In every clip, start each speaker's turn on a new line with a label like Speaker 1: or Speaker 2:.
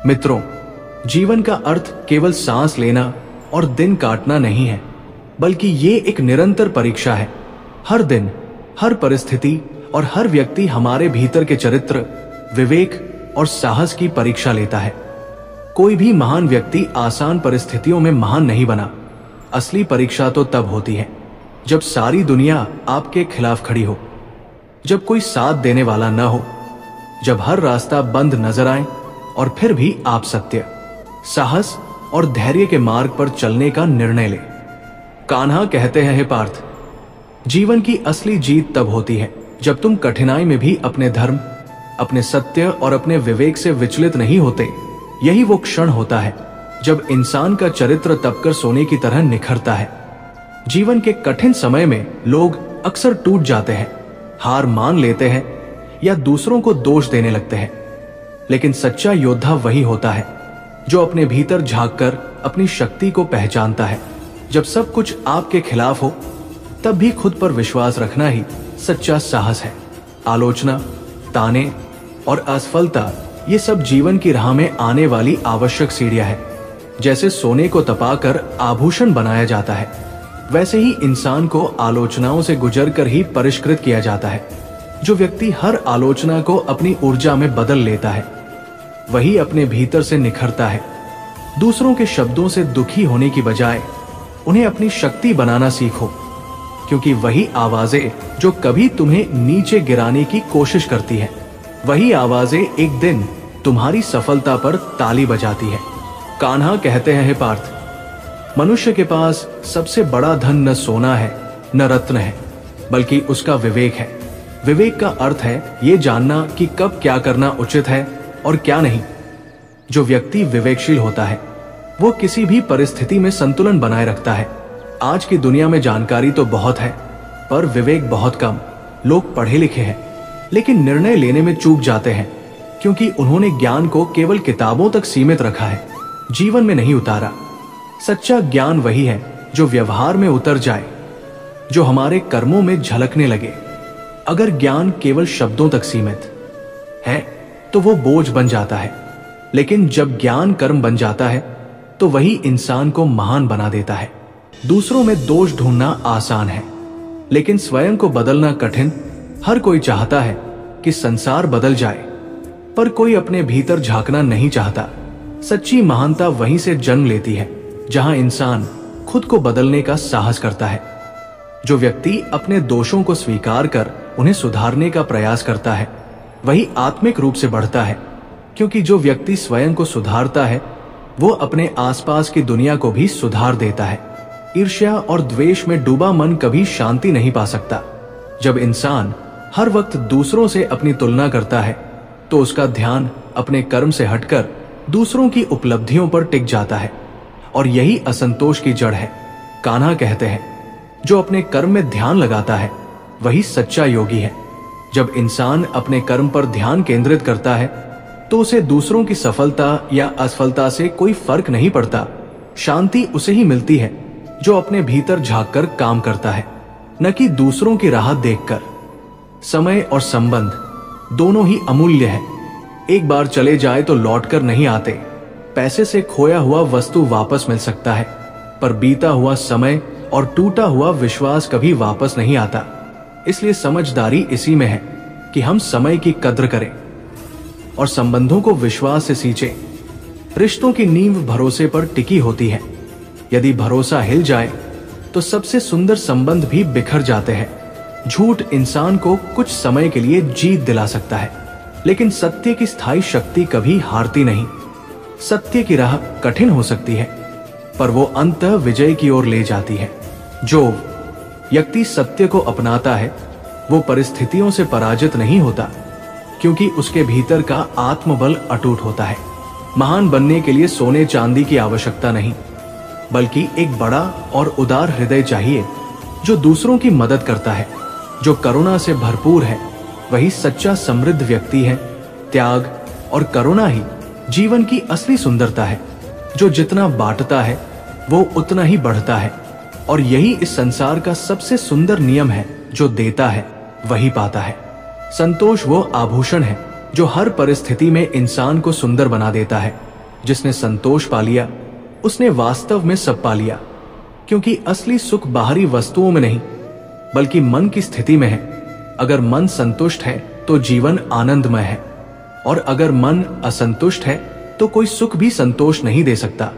Speaker 1: मित्रों, जीवन का अर्थ केवल सांस लेना और दिन काटना नहीं है, बल्कि ये एक निरंतर परीक्षा है। हर दिन, हर परिस्थिति और हर व्यक्ति हमारे भीतर के चरित्र, विवेक और साहस की परीक्षा लेता है। कोई भी महान व्यक्ति आसान परिस्थितियों में महान नहीं बना। असली परीक्षा तो तब होती है जब सारी दुनिया आपके खिलाफ खड़ी हो, जब कोई साथ देने वाला न हो, जब हर रास्ता बंद नजर आए और फिर भी आप सत्य, साहस और धैर्य के मार्ग पर चलने का निर्णय ले। कान्हा कहते हैं, हे पार्थ, जीवन की असली जीत तब होती है जब तुम कठिनाई में भी अपने धर्म, अपने सत्य और अपने विवेक से विचलित नहीं होते। यही वो क्षण होता है जब इंसान का चरित्र तपकर सोने की तरह निखरता है। जीवन के कठिन समय में लोग अक्सर टूट जाते हैं, हार मान लेते हैं या दूसरों को दोष देने लगते हैं। लेकिन सच्चा योद्धा वही होता है जो अपने भीतर झांककर अपनी शक्ति को पहचानता है। जब सब कुछ आपके खिलाफ हो, तब भी खुद पर विश्वास रखना ही सच्चा साहस है। आलोचना, ताने और असफलता, ये सब जीवन की राह में आने वाली आवश्यक सीढ़ियां हैं। जैसे सोने को तपाकर आभूषण बनाया जाता है, वैसे ही इंसान को आलोचनाओं से गुजरकर ही परिष्कृत किया जाता है। जो व्यक्ति हर आलोचना को अपनी ऊर्जा में बदल लेता है, वही अपने भीतर से निखरता है। दूसरों के शब्दों से दुखी होने की बजाय उन्हें अपनी शक्ति बनाना सीखो, क्योंकि वही आवाजें जो कभी तुम्हें नीचे गिराने की कोशिश करती है, वही आवाजें एक दिन तुम्हारी सफलता पर ताली बजाती है। कान्हा कहते हैं, हे पार्थ, मनुष्य के पास सबसे बड़ा धन न सोना है, न रत्न है, बल्कि उसका विवेक है। विवेक का अर्थ है ये जानना कि कब क्या करना उचित है और क्या नहीं। जो व्यक्ति विवेकशील होता है, वो किसी भी परिस्थिति में संतुलन बनाए रखता है। आज की दुनिया में जानकारी तो बहुत है, पर विवेक बहुत कम। लोग पढ़े लिखे हैं, लेकिन निर्णय लेने में चूक जाते हैं, क्योंकि उन्होंने ज्ञान को केवल किताबों तक सीमित रखा है, जीवन में नहीं उतारा। सच्चा ज्ञान वही है जो व्यवहार में उतर जाए, जो हमारे कर्मों में झलकने लगे। अगर ज्ञान केवल शब्दों तक सीमित है तो वो बोझ बन जाता है, लेकिन जब ज्ञान कर्म बन जाता है तो वही इंसान को महान बना देता है। दूसरों में दोष ढूंढना आसान है, लेकिन स्वयं को बदलना कठिन। हर कोई चाहता है कि संसार बदल जाए, पर कोई अपने भीतर झांकना नहीं चाहता। सच्ची महानता वहीं से जन्म लेती है जहां इंसान खुद को बदलने का साहस करता है। जो व्यक्ति अपने दोषों को स्वीकार कर उन्हें सुधारने का प्रयास करता है, वही आत्मिक रूप से बढ़ता है, क्योंकि जो व्यक्ति स्वयं को सुधारता है, वो अपने आसपास की दुनिया को भी सुधार देता है। ईर्ष्या और द्वेष में डूबा मन कभी शांति नहीं पा सकता। जब इंसान हर वक्त दूसरों से अपनी तुलना करता है, तो उसका ध्यान अपने कर्म से हटकर दूसरों की उपलब्धियों पर टिक जाता है, और यही असंतोष की जड़ है। कान्हा कहते हैं, जो अपने कर्म में ध्यान लगाता है वही सच्चा योगी है। जब इंसान अपने कर्म पर ध्यान केंद्रित करता है, तो उसे दूसरों की सफलता या असफलता से कोई फर्क नहीं पड़ता। शांति उसे ही मिलती है जो अपने भीतर झांककर काम करता है, न कि दूसरों की राह देखकर। समय और संबंध दोनों ही अमूल्य है। एक बार चले जाए तो लौटकर नहीं आते। पैसे से खोया हुआ वस्तु वापस मिल सकता है, पर बीता हुआ समय और टूटा हुआ विश्वास कभी वापस नहीं आता। इसलिए समझदारी इसी में है कि हम समय की कद्र करें और संबंधों को विश्वास से सींचें। रिश्तों की नींव भरोसे पर टिकी होती है। यदि भरोसा हिल जाए तो सबसे सुंदर संबंध भी बिखर जाते हैं। झूठ इंसान को कुछ समय के लिए जीत दिला सकता है, लेकिन सत्य की स्थायी शक्ति कभी हारती नहीं। सत्य की राह कठिन हो सकती है, पर वो अंततः विजय की ओर ले जाती है। जो व्यक्ति सत्य को अपनाता है, वो परिस्थितियों से पराजित नहीं होता, क्योंकि उसके भीतर का आत्मबल अटूट होता है। महान बनने के लिए सोने चांदी की आवश्यकता नहीं, बल्कि एक बड़ा और उदार हृदय चाहिए जो दूसरों की मदद करता है। जो करुणा से भरपूर है, वही सच्चा समृद्ध व्यक्ति है। त्याग और करुणा ही जीवन की असली सुंदरता है। जो जितना बांटता है, वो उतना ही बढ़ता है, और यही इस संसार का सबसे सुंदर नियम है। जो देता है वही पाता है। संतोष वो आभूषण है जो हर परिस्थिति में इंसान को सुंदर बना देता है। जिसने संतोष पा लिया उसने वास्तव में सब पा लिया, क्योंकि असली सुख बाहरी वस्तुओं में नहीं बल्कि मन की स्थिति में है। अगर मन संतुष्ट है तो जीवन आनंदमय है, और अगर मन असंतुष्ट है तो कोई सुख भी संतोष नहीं दे सकता।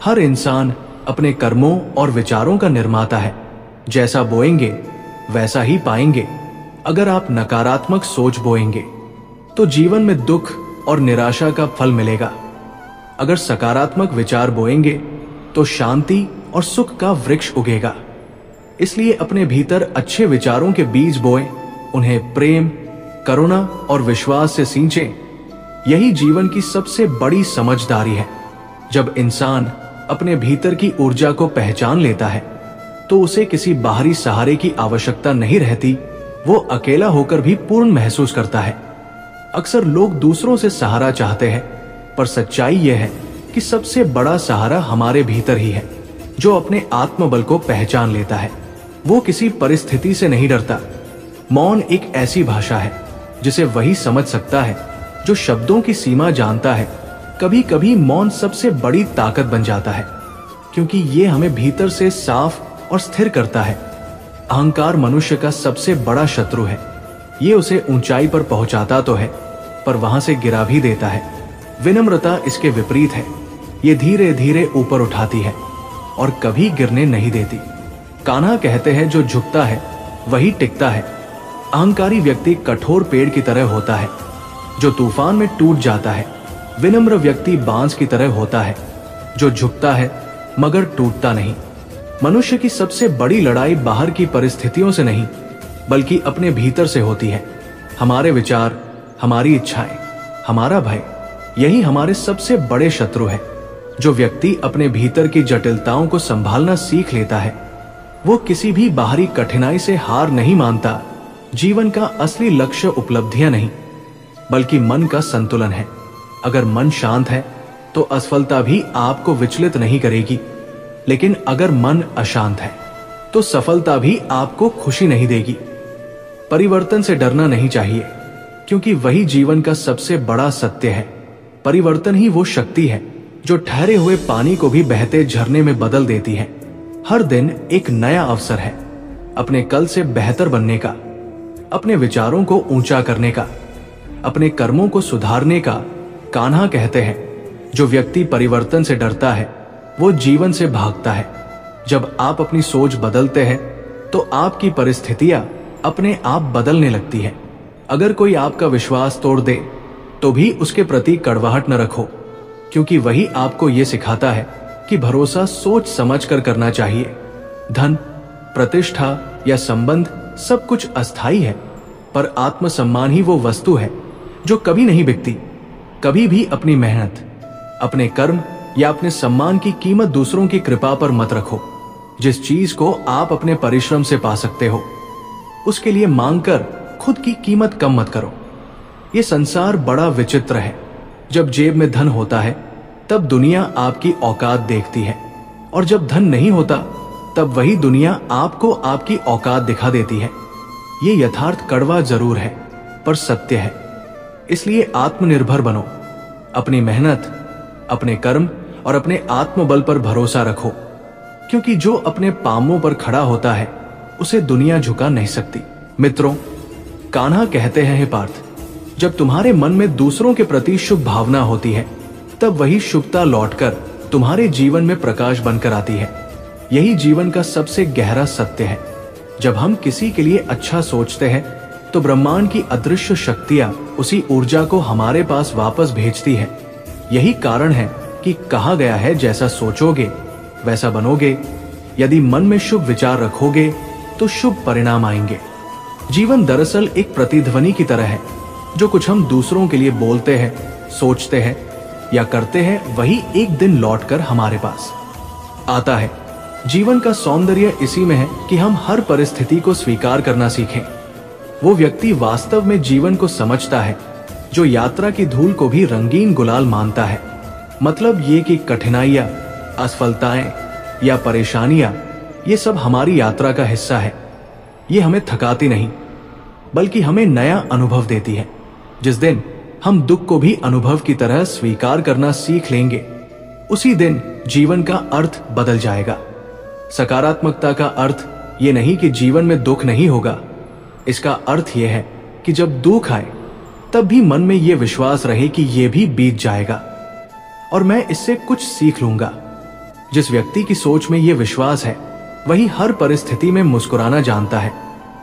Speaker 1: हर इंसान अपने कर्मों और विचारों का निर्माता है। जैसा बोएंगे वैसा ही पाएंगे। अगर आप नकारात्मक सोच बोएंगे तो जीवन में दुख और निराशा का फल मिलेगा। अगर सकारात्मक विचार बोएंगे तो शांति और सुख का वृक्ष उगेगा। इसलिए अपने भीतर अच्छे विचारों के बीज बोएं, उन्हें प्रेम, करुणा और विश्वास से सींचें। यही जीवन की सबसे बड़ी समझदारी है। जब इंसान अपने भीतर की ऊर्जा को पहचान लेता है तो उसे किसी बाहरी सहारे की आवश्यकता नहीं रहती। वो अकेला होकर भी पूर्ण महसूस करता है। अक्सर लोग दूसरों से सहारा चाहते हैं, पर सच्चाई यह है कि सबसे बड़ा सहारा हमारे भीतर ही है, जो अपने आत्मबल को पहचान लेता है। वो किसी परिस्थिति से नहीं डरता। मौन एक ऐसी भाषा है जिसे वही समझ सकता है जो शब्दों की सीमा जानता है। कभी कभी मौन सबसे बड़ी ताकत बन जाता है, क्योंकि ये हमें भीतर से साफ और स्थिर करता है। अहंकार मनुष्य का सबसे बड़ा शत्रु है। ये उसे ऊंचाई पर पहुंचाता तो है, पर वहां से गिरा भी देता है। विनम्रता इसके विपरीत है। ये धीरे धीरे ऊपर उठाती है और कभी गिरने नहीं देती। कान्हा कहते हैं, जो झुकता है वही टिकता है। अहंकारी व्यक्ति कठोर पेड़ की तरह होता है जो तूफान में टूट जाता है। विनम्र व्यक्ति बांस की तरह होता है जो झुकता है मगर टूटता नहीं। मनुष्य की सबसे बड़ी लड़ाई बाहर की परिस्थितियों से नहीं बल्कि अपने भीतर से होती है। हमारे विचार, हमारी इच्छाएं, हमारा भय, यही हमारे सबसे बड़े शत्रु है। जो व्यक्ति अपने भीतर की जटिलताओं को संभालना सीख लेता है वो किसी भी बाहरी कठिनाई से हार नहीं मानता। जीवन का असली लक्ष्य उपलब्धियां नहीं बल्कि मन का संतुलन है। अगर मन शांत है तो असफलता भी आपको विचलित नहीं करेगी, लेकिन अगर मन अशांत है तो सफलता भी आपको खुशी नहीं देगी। परिवर्तन से डरना नहीं चाहिए, क्योंकि वही जीवन का सबसे बड़ा सत्य है। परिवर्तन ही वो शक्ति है जो ठहरे हुए पानी को भी बहते झरने में बदल देती है। हर दिन एक नया अवसर है अपने कल से बेहतर बनने का, अपने विचारों को ऊंचा करने का, अपने कर्मों को सुधारने का। कान्हा कहते हैं, जो व्यक्ति परिवर्तन से डरता है वो जीवन से भागता है। जब आप अपनी सोच बदलते हैं तो आपकी परिस्थितियां अपने आप बदलने लगती है। अगर कोई आपका विश्वास तोड़ दे तो भी उसके प्रति कड़वाहट न रखो, क्योंकि वही आपको ये सिखाता है कि भरोसा सोच समझ कर करना चाहिए। धन, प्रतिष्ठा या संबंध सब कुछ अस्थाई है, पर आत्मसम्मान ही वो वस्तु है जो कभी नहीं बिकती। कभी भी अपनी मेहनत, अपने कर्म या अपने सम्मान की कीमत दूसरों की कृपा पर मत रखो। जिस चीज को आप अपने परिश्रम से पा सकते हो उसके लिए मांगकर खुद की कीमत कम मत करो। ये संसार बड़ा विचित्र है। जब जेब में धन होता है तब दुनिया आपकी औकात देखती है, और जब धन नहीं होता तब वही दुनिया आपको आपकी औकात दिखा देती है। ये यथार्थ कड़वा जरूर है पर सत्य है। इसलिए आत्मनिर्भर बनो। अपनी मेहनत, अपने कर्म और अपने आत्मबल पर भरोसा रखो, क्योंकि जो अपने पांवों पर खड़ा होता है उसे दुनिया झुका नहीं सकती। मित्रों, कान्हा कहते हैं, हे पार्थ, जब तुम्हारे मन में दूसरों के प्रति शुभ भावना होती है तब वही शुभता लौटकर तुम्हारे जीवन में प्रकाश बनकर आती है। यही जीवन का सबसे गहरा सत्य है। जब हम किसी के लिए अच्छा सोचते हैं तो ब्रह्मांड की अदृश्य शक्तियां उसी ऊर्जा को हमारे पास वापस भेजती है। यही कारण है कि कहा गया है, जैसा सोचोगे वैसा बनोगे। यदि मन में शुभ विचार रखोगे तो शुभ परिणाम आएंगे। जीवन दरअसल एक प्रतिध्वनि की तरह है। जो कुछ हम दूसरों के लिए बोलते हैं, सोचते हैं या करते हैं, वही एक दिन लौटकर हमारे पास आता है। जीवन का सौंदर्य इसी में है कि हम हर परिस्थिति को स्वीकार करना सीखें। वो व्यक्ति वास्तव में जीवन को समझता है जो यात्रा की धूल को भी रंगीन गुलाल मानता है। मतलब ये कि कठिनाइयां, असफलताएं या परेशानियां, ये सब हमारी यात्रा का हिस्सा है। ये हमें थकाती नहीं बल्कि हमें नया अनुभव देती है। जिस दिन हम दुख को भी अनुभव की तरह स्वीकार करना सीख लेंगे, उसी दिन जीवन का अर्थ बदल जाएगा। सकारात्मकता का अर्थ ये नहीं कि जीवन में दुख नहीं होगा। इसका अर्थ यह है कि जब दुख आए तब भी मन में यह विश्वास रहे कि यह भी बीत जाएगा और मैं इससे कुछ सीख लूंगा। जिस व्यक्ति की सोच में यह विश्वास है वही हर परिस्थिति में मुस्कुराना जानता है।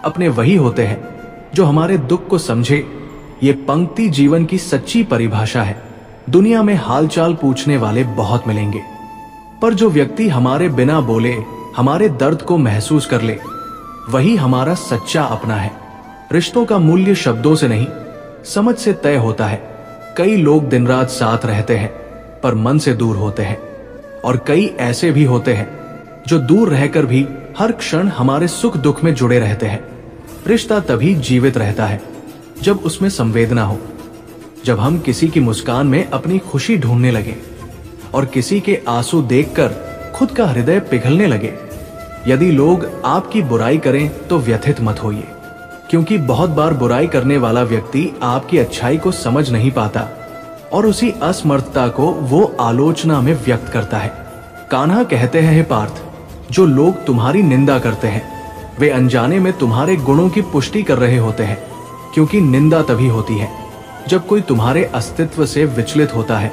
Speaker 1: अपने वही होते हैं जो हमारे दुख को समझे। ये पंक्ति जीवन की सच्ची परिभाषा है। दुनिया में हालचाल पूछने वाले बहुत मिलेंगे, पर जो व्यक्ति हमारे बिना बोले हमारे दर्द को महसूस कर ले, वही हमारा सच्चा अपना है। रिश्तों का मूल्य शब्दों से नहीं, समझ से तय होता है। कई लोग दिन रात साथ रहते हैं पर मन से दूर होते हैं, और कई ऐसे भी होते हैं जो दूर रहकर भी हर क्षण हमारे सुख दुख में जुड़े रहते हैं। रिश्ता तभी जीवित रहता है जब उसमें संवेदना हो, जब हम किसी की मुस्कान में अपनी खुशी ढूंढने लगे और किसी के आंसू देखकर खुद का हृदय पिघलने लगे। यदि लोग आपकी बुराई करें तो व्यथित मत होइए, क्योंकि बहुत बार बुराई करने वाला व्यक्ति आपकी अच्छाई को समझ नहीं पाता और उसी असमर्थता को वो आलोचना में व्यक्त करता है। कान्हा कहते हैं, हे पार्थ, जो लोग तुम्हारी निंदा करते हैं वे अनजाने में तुम्हारे गुणों की पुष्टि कर रहे होते हैं, क्योंकि निंदा तभी होती है जब कोई तुम्हारे अस्तित्व से विचलित होता है।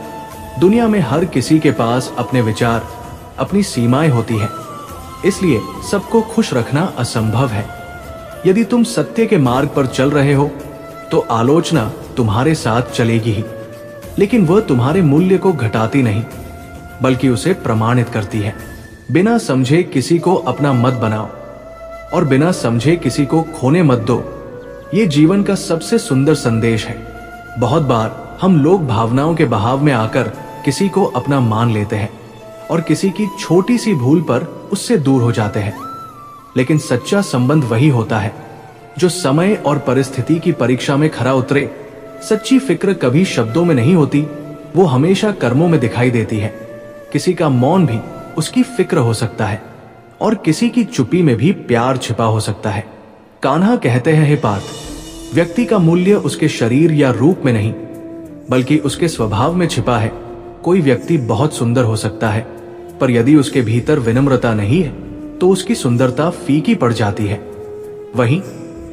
Speaker 1: दुनिया में हर किसी के पास अपने विचार, अपनी सीमाएं होती हैं, इसलिए सबको खुश रखना असंभव है। यदि तुम सत्य के मार्ग पर चल रहे हो तो आलोचना तुम्हारे साथ चलेगी ही, लेकिन वह तुम्हारे मूल्य को घटाती नहीं बल्कि उसे प्रमाणित करती है। बिना समझे किसी को अपना मत बनाओ और बिना समझे किसी को खोने मत दो। ये जीवन का सबसे सुंदर संदेश है। बहुत बार हम लोग भावनाओं के बहाव में आकर किसी को अपना मान लेते हैं और किसी की छोटी सी भूल पर उससे दूर हो जाते हैं, लेकिन सच्चा संबंध वही होता है जो समय और परिस्थिति की परीक्षा में खरा उतरे। सच्ची फिक्र कभी शब्दों में नहीं होती, वो हमेशा कर्मों में दिखाई देती है। किसी का मौन भी उसकी फिक्र हो सकता है और किसी की चुप्पी में भी प्यार छिपा हो सकता है। कान्हा कहते हैं, हे पार्थ, व्यक्ति का मूल्य उसके शरीर या रूप में नहीं बल्कि उसके स्वभाव में छिपा है। कोई व्यक्ति बहुत सुंदर हो सकता है, पर यदि उसके भीतर विनम्रता नहीं है तो उसकी सुंदरता फीकी पड़ जाती है। वहीं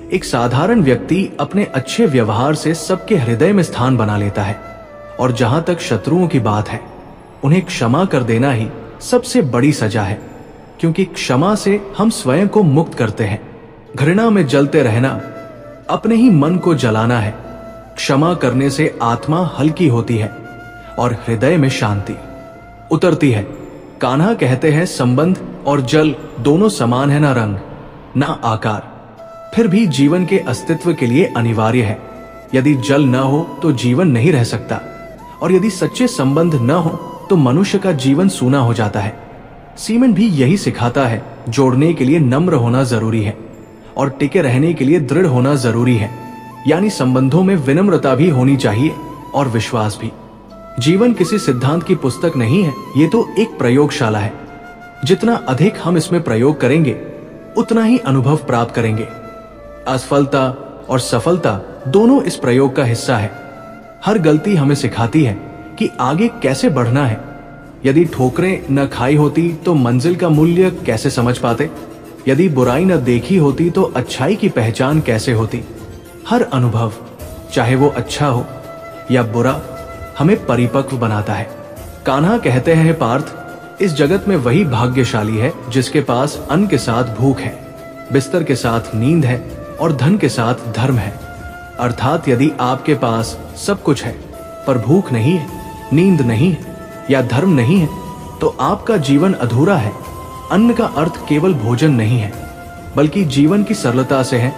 Speaker 1: एक साधारण व्यक्ति अपने अच्छे व्यवहार से सबके हृदय में स्थान बना लेता है। और जहां तक शत्रुओं की बात है, उन्हें क्षमा कर देना ही सबसे बड़ी सजा है, क्योंकि क्षमा से हम स्वयं को मुक्त करते हैं। घृणा में जलते रहना अपने ही मन को जलाना है। क्षमा करने से आत्मा हल्की होती है और हृदय में शांति उतरती है। कान्हा कहते हैं, संबंध और जल दोनों समान है, ना रंग ना आकार, फिर भी जीवन के अस्तित्व के लिए अनिवार्य है। यदि जल न हो तो जीवन नहीं रह सकता, और यदि सच्चे संबंध न हो तो मनुष्य का जीवन सूना हो जाता है। सीमेंट भी यही सिखाता है, जोड़ने के लिए नम्र होना जरूरी है और टिके रहने के लिए दृढ़ होना जरूरी है। यानी संबंधों में विनम्रता भी होनी चाहिए और विश्वास भी। जीवन किसी सिद्धांत की पुस्तक नहीं है, ये तो एक प्रयोगशाला है। जितना अधिक हम इसमें प्रयोग करेंगे उतना ही अनुभव प्राप्त करेंगे। असफलता और सफलता दोनों इस प्रयोग का हिस्सा है। हर गलती हमें सिखाती है कि आगे कैसे बढ़ना है। यदि ठोकरें न खाई होती तो मंजिल का मूल्य कैसे समझ पाते? यदि बुराई न देखी होती तो अच्छाई की पहचान कैसे होती? हर अनुभव, चाहे वो अच्छा हो या बुरा, हमें परिपक्व बनाता है। कान्हा कहते हैं, पार्थ, इस जगत में वही भाग्यशाली है जिसके पास अन्न के साथ भूख है, बिस्तर के साथ नींद है और धन के साथ धर्म है। अर्थात यदि आपके पास सब कुछ है पर भूख नहीं है, नींद नहीं है या धर्म नहीं है, तो आपका जीवन अधूरा है। अन्न का अर्थ केवल भोजन नहीं है बल्कि जीवन की सरलता से है।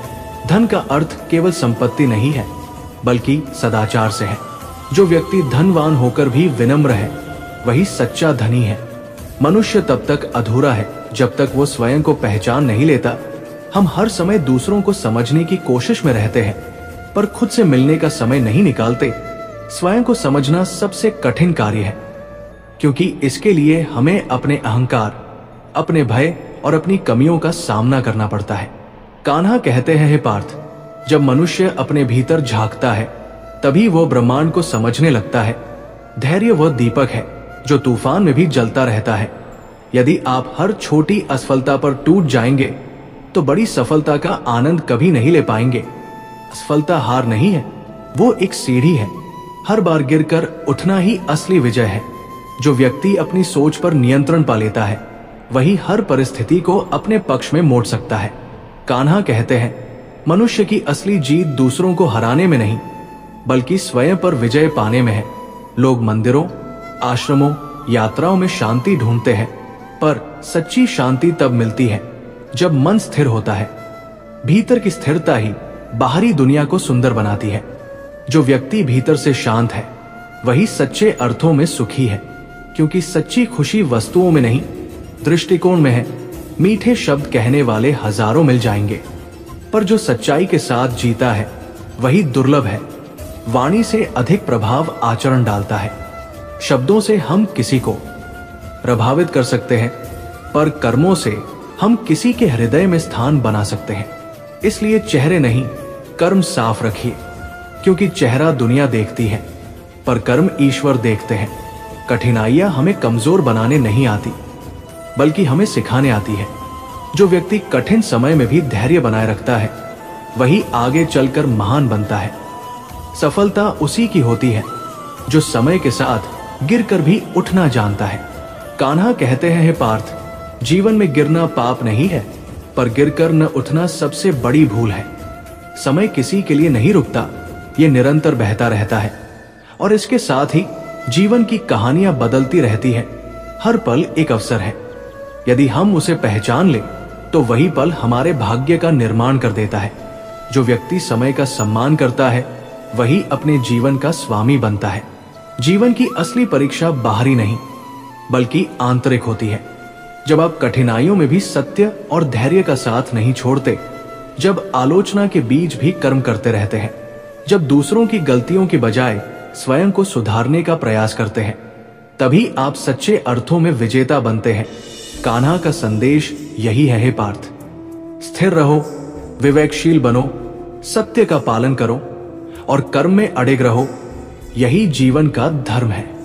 Speaker 1: धन का अर्थ केवल संपत्ति नहीं है बल्कि सदाचार से है। जो व्यक्ति धनवान होकर भी विनम्र है वही सच्चा धनी है। मनुष्य तब तक अधूरा है जब तक वो स्वयं को पहचान नहीं लेता। हम हर समय दूसरों को समझने की कोशिश में रहते हैं पर खुद से मिलने का समय नहीं निकालते। स्वयं को समझना सबसे कठिन कार्य है, क्योंकि इसके लिए हमें अपने अहंकार, अपने भय और अपनी कमियों का सामना करना पड़ता है। कान्हा कहते हैं, हे पार्थ, जब मनुष्य अपने भीतर झांकता है तभी वो ब्रह्मांड को समझने लगता है। धैर्य वह दीपक है जो तूफान में भी जलता रहता है। यदि आप हर छोटी असफलता पर टूट जाएंगे तो बड़ी सफलता का आनंद कभी नहीं ले पाएंगे। असफलता हार नहीं है, वो एक सीढ़ी है। हर बार गिरकर उठना ही असली विजय है। जो व्यक्ति अपनी सोच पर नियंत्रण पा लेता है वही हर परिस्थिति को अपने पक्ष में मोड़ सकता है। कान्हा कहते हैं, मनुष्य की असली जीत दूसरों को हराने में नहीं बल्कि स्वयं पर विजय पाने में है। लोग मंदिरों, आश्रमों, यात्राओं में शांति ढूंढते हैं, पर सच्ची शांति तब मिलती है जब मन स्थिर होता है। भीतर की स्थिरता ही बाहरी दुनिया को सुंदर बनाती है। जो व्यक्ति भीतर से शांत है वही सच्चे अर्थों में सुखी है, क्योंकि सच्ची खुशी वस्तुओं में नहीं दृष्टिकोण में है। मीठे शब्द कहने वाले हजारों मिल जाएंगे, पर जो सच्चाई के साथ जीता है वही दुर्लभ है। वाणी से अधिक प्रभाव आचरण डालता है। शब्दों से हम किसी को प्रभावित कर सकते हैं, पर कर्मों से हम किसी के हृदय में स्थान बना सकते हैं। इसलिए चेहरे नहीं, कर्म साफ रखिए, क्योंकि चेहरा दुनिया देखती है पर कर्म ईश्वर देखते हैं। कठिनाइयां हमें कमजोर बनाने नहीं आती बल्कि हमें सिखाने आती है। जो व्यक्ति कठिन समय में भी धैर्य बनाए रखता है वही आगे चलकर महान बनता है। सफलता उसी की होती है जो समय के साथ गिरकर भी उठना जानता है। कान्हा कहते हैं, हे पार्थ, जीवन में गिरना पाप नहीं है, पर गिरकर न उठना सबसे बड़ी भूल है। समय किसी के लिए नहीं रुकता, ये निरंतर बहता रहता है और इसके साथ ही जीवन की कहानियां बदलती रहती है। हर पल एक अवसर है। यदि हम उसे पहचान ले तो वही पल हमारे भाग्य का निर्माण कर देता है। जो व्यक्ति समय का सम्मान करता है वही अपने जीवन का स्वामी बनता है। जीवन की असली परीक्षा बाहरी नहीं बल्कि आंतरिक होती है। जब आप कठिनाइयों में भी सत्य और धैर्य का साथ नहीं छोड़ते, जब आलोचना के बीच भी कर्म करते रहते हैं, जब दूसरों की गलतियों की बजाय स्वयं को सुधारने का प्रयास करते हैं, तभी आप सच्चे अर्थों में विजेता बनते हैं। कान्हा का संदेश यही है, हे पार्थ, स्थिर रहो, विवेकशील बनो, सत्य का पालन करो और कर्म में अड़िग रहो। यही जीवन का धर्म है।